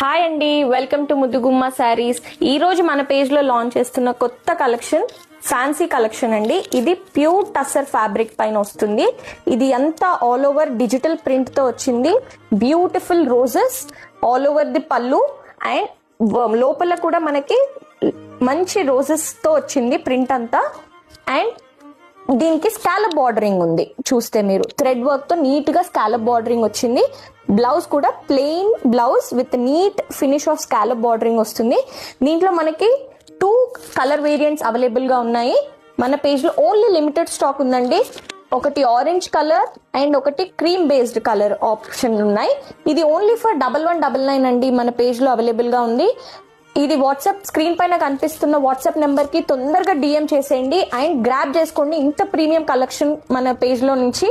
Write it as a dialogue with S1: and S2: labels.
S1: Hi అండి, welcome to ముద్దుగుమ్మ saris. ఈ రోజు మన పేజ్ లో లాంచ్ చేస్తున్న కొత్త కలెక్షన్ ఫ్యాన్సీ కలెక్షన్ అండి. ఇది ప్యూర్ టస్సర్ ఫ్యాబ్రిక్ పైన వస్తుంది. ఇది అంతా ఆల్ ఓవర్ డిజిటల్ ప్రింట్ తో వచ్చింది. Beautiful roses all over the పళ్ళు అండ్ లోపల కూడా మనకి మంచి రోజెస్ తో వచ్చింది ప్రింట్ అంతా. అండ్ దీనికి స్కాలప్ బార్డరింగ్ ఉంది. చూస్తే మీరు థ్రెడ్ వర్క్ తో నీట్ గా స్కాలప్ బార్డరింగ్ వచ్చింది. బ్లౌజ్ కూడా plain blouse with neat finish of scallop bordering వస్తుంది. దీంట్లో మనకి 2 కలర్ వేరియంట్స్ అవైలబుల్ గా ఉన్నాయి. మన పేజ్ లో ఓన్లీ లిమిటెడ్ స్టాక్ ఉందండి. ఒకటి ఆరెంజ్ కలర్ అండ్ ఒకటి క్రీమ్ బేస్డ్ కలర్ ఆప్షన్ ఉన్నాయి. ఇది ఓన్లీ ఫర్ 1199 అండి. మన పేజ్ లో అవైలబుల్ గా ఉంది. ఇది వాట్సాప్ స్క్రీన్ పైన కనిపిస్తున్న వాట్సాప్ నెంబర్ కి తొందరగా డిఎం చేసేయండి అండ్ గ్రాబ్ చేసుకోండి. ఇంత ప్రీమియం కలెక్షన్ మన పేజ్ లో నుంచి.